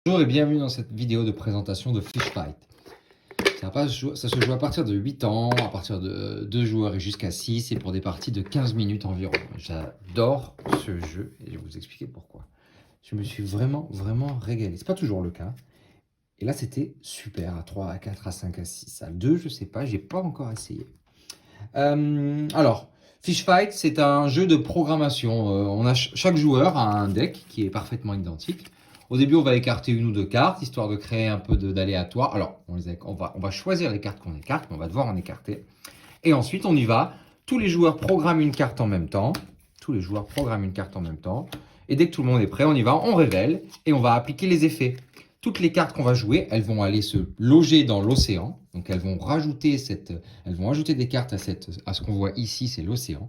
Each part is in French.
Bonjour et bienvenue dans cette vidéo de présentation de Fish Fight. Ça se joue à partir de 8 ans, à partir de 2 joueurs et jusqu'à 6 et pour des parties de 15 minutes environ. J'adore ce jeu et je vais vous expliquer pourquoi. Je me suis vraiment régalé. C'est pas toujours le cas. Et là c'était super à 3, à 4, à 5, à 6. À 2, je sais pas, j'ai pas encore essayé. Alors, Fish Fight, c'est un jeu de programmation. Chaque joueur a un deck qui est parfaitement identique. Au début, on va écarter une ou deux cartes, histoire de créer un peu d'aléatoire. Alors, on va choisir les cartes qu'on écarte, mais on va devoir en écarter. Et ensuite, on y va. Tous les joueurs programment une carte en même temps. Et dès que tout le monde est prêt, on y va, on révèle et on va appliquer les effets. Toutes les cartes qu'on va jouer, elles vont aller se loger dans l'océan. Donc, elles vont ajouter des cartes à ce qu'on voit ici, c'est l'océan.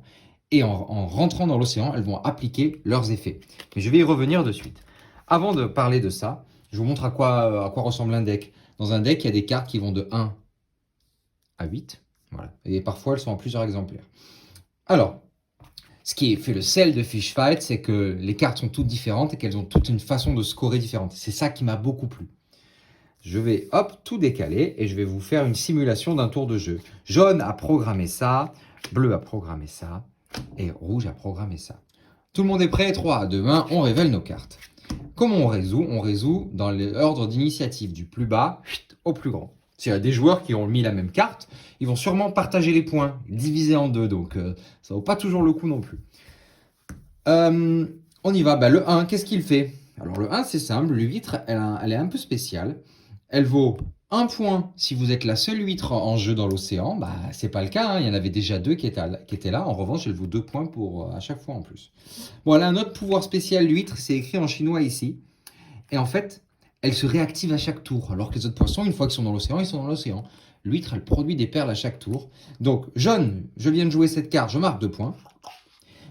Et en rentrant dans l'océan, elles vont appliquer leurs effets. Mais je vais y revenir de suite. Avant de parler de ça, je vous montre à quoi ressemble un deck. Dans un deck, il y a des cartes qui vont de 1 à 8. Voilà. Et parfois, elles sont en plusieurs exemplaires. Alors, ce qui fait le sel de Fish Fight, c'est que les cartes sont toutes différentes et qu'elles ont toutes une façon de scorer différente. C'est ça qui m'a beaucoup plu. Je vais, tout décaler et je vais vous faire une simulation d'un tour de jeu. Jaune a programmé ça, bleu a programmé ça et rouge a programmé ça. Tout le monde est prêt? 3 à 2, 1, on révèle nos cartes. Comment on résout? On résout dans l'ordre d'initiative du plus bas au plus grand. S'il y a des joueurs qui ont mis la même carte, ils vont sûrement partager les points, diviser en deux, donc ça ne vaut pas toujours le coup non plus. On y va, le 1, qu'est-ce qu'il fait? Alors le 1, c'est simple, l'huître, elle est un peu spéciale. Elle vaut 1 point si vous êtes la seule huître en jeu dans l'océan. C'est pas le cas, il y en avait déjà 2 qui étaient là. En revanche, elle vaut 2 points à chaque fois en plus. Bon, elle a un autre pouvoir spécial, l'huître, c'est écrit en chinois ici. Et en fait, elle se réactive à chaque tour. Alors que les autres poissons, une fois qu'ils sont dans l'océan, ils sont dans l'océan. L'huître, elle produit des perles à chaque tour. Donc, jaune, je viens de jouer cette carte, je marque 2 points.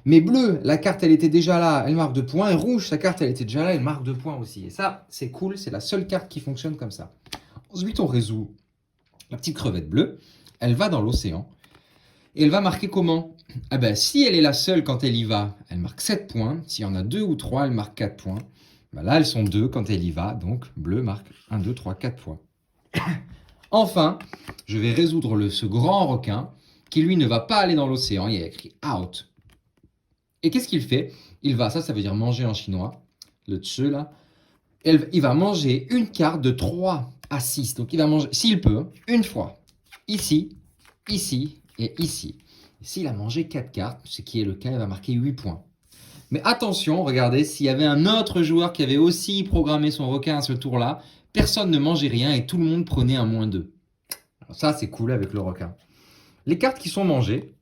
Mais bleu, la carte, elle était déjà là, elle marque 2 points. Et rouge, sa carte, elle était déjà là, elle marque 2 points aussi. Et ça, c'est cool, c'est la seule carte qui fonctionne comme ça. Ensuite, on résout la petite crevette bleue. Elle va dans l'océan. Et elle va marquer comment? Si elle est la seule quand elle y va, elle marque 7 points. S'il y en a 2 ou 3, elle marque 4 points. Là, elles sont 2 quand elle y va. Donc, bleu marque 1, 2, 3, 4 points. Enfin, je vais résoudre ce grand requin qui, lui, ne va pas aller dans l'océan. Il y a écrit « out ». Et qu'est-ce qu'il fait? Il va, ça veut dire manger en chinois, le tse là. Il va manger une carte de 3 à 6. Donc il va manger, s'il peut, une fois. Ici, ici et ici. S'il a mangé 4 cartes, ce qui est le cas, il va marquer 8 points. Mais attention, regardez, s'il y avait un autre joueur qui avait aussi programmé son requin à ce tour-là, personne ne mangeait rien et tout le monde prenait un -2. Alors ça, c'est cool avec le requin. Les cartes qui sont mangées,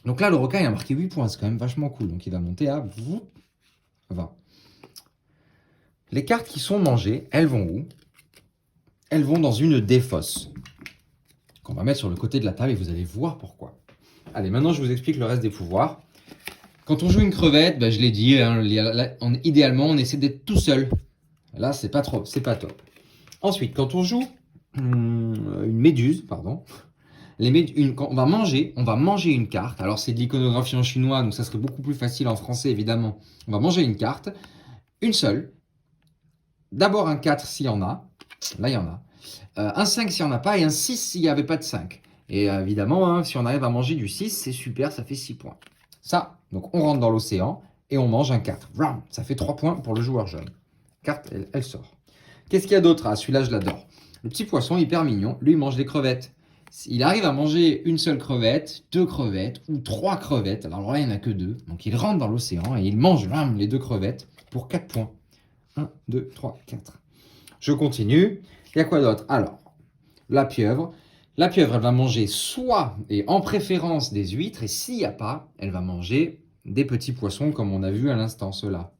donc là, le requin, il a marqué 8 points, c'est quand même vachement cool. Donc il va monter à 20. Les cartes qui sont mangées, elles vont où? Elles vont dans une défausse qu'on va mettre sur le côté de la table et vous allez voir pourquoi. Allez, maintenant, je vous explique le reste des pouvoirs. Quand on joue une crevette, je l'ai dit, idéalement, on essaie d'être tout seul. Là, c'est pas top. Ensuite, quand on joue une méduse, pardon, on va manger une carte. Alors, c'est de l'iconographie en chinois, donc ça serait beaucoup plus facile en français, évidemment. On va manger une carte, une seule. D'abord un 4 s'il y en a. Là, il y en a. Un 5 s'il n'y en a pas et un 6 s'il n'y avait pas de 5. Et évidemment, si on arrive à manger du 6, c'est super, ça fait 6 points. Ça, donc on rentre dans l'océan et on mange un 4. Ça fait 3 points pour le joueur jaune. Carte, elle sort. Qu'est-ce qu'il y a d'autre? Celui-là, je l'adore. Le petit poisson, hyper mignon, lui, il mange des crevettes. Il arrive à manger une seule crevette, 2 crevettes ou 3 crevettes. Alors là, il n'y en a que 2. Donc il rentre dans l'océan et il mange les 2 crevettes pour 4 points. 1, 2, 3, 4. Je continue. Il y a quoi d'autre? Alors, la pieuvre. La pieuvre, elle va manger soit, et en préférence, des huîtres. Et s'il n'y a pas, elle va manger des petits poissons, comme on a vu à l'instant, ceux-là.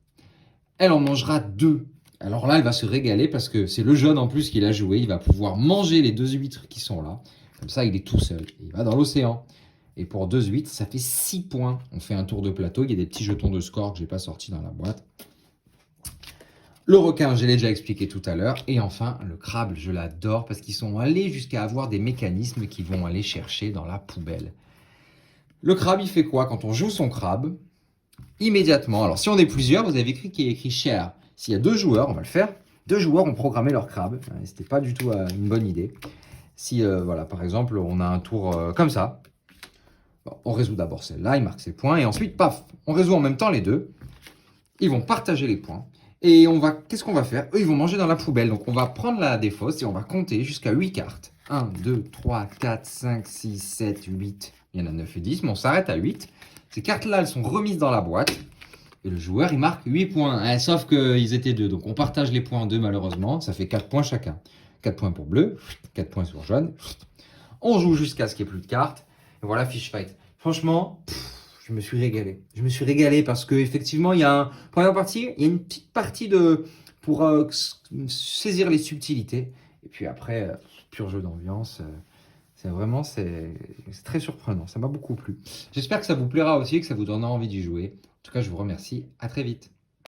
Elle en mangera 2. Alors là, elle va se régaler parce que c'est le jaune en plus qui l'a joué. Il va pouvoir manger les 2 huîtres qui sont là. Comme ça, il est tout seul. Il va dans l'océan. Et pour 2 huîtres, ça fait 6 points. On fait un tour de plateau. Il y a des petits jetons de score que je n'ai pas sortis dans la boîte. Le requin, je l'ai déjà expliqué tout à l'heure. Et enfin, le crabe, je l'adore parce qu'ils sont allés jusqu'à avoir des mécanismes qui vont aller chercher dans la poubelle. Le crabe, il fait quoi? Quand on joue son crabe, immédiatement, alors si on est plusieurs, vous avez écrit qu'il y a écrit share. S'il y a 2 joueurs, on va le faire. Deux joueurs ont programmé leur crabe. C'était pas du tout une bonne idée. Si, voilà, par exemple, on a un tour comme ça, bon, on résout d'abord celle-là, il marque ses points, et ensuite, paf, on résout en même temps les deux. Ils vont partager les points. Et qu'est-ce qu'on va faire? Eux, ils vont manger dans la poubelle. Donc, on va prendre la défausse et on va compter jusqu'à 8 cartes. 1, 2, 3, 4, 5, 6, 7, 8. Il y en a 9 et 10, mais on s'arrête à 8. Ces cartes-là, elles sont remises dans la boîte. Et le joueur, il marque 8 points. Sauf qu'ils étaient deux. Donc, on partage les points en deux, malheureusement. Ça fait 4 points chacun. 4 points pour bleu, 4 points sur jaune. On joue jusqu'à ce qu'il n'y ait plus de cartes. Et voilà, fish fight. Franchement, je me suis régalé. Je me suis régalé parce qu'effectivement, il y a première partie, il y a une petite partie pour saisir les subtilités. Et puis après, pur jeu d'ambiance. C'est très surprenant. Ça m'a beaucoup plu. J'espère que ça vous plaira aussi, que ça vous donnera envie d'y jouer. En tout cas, je vous remercie. À très vite.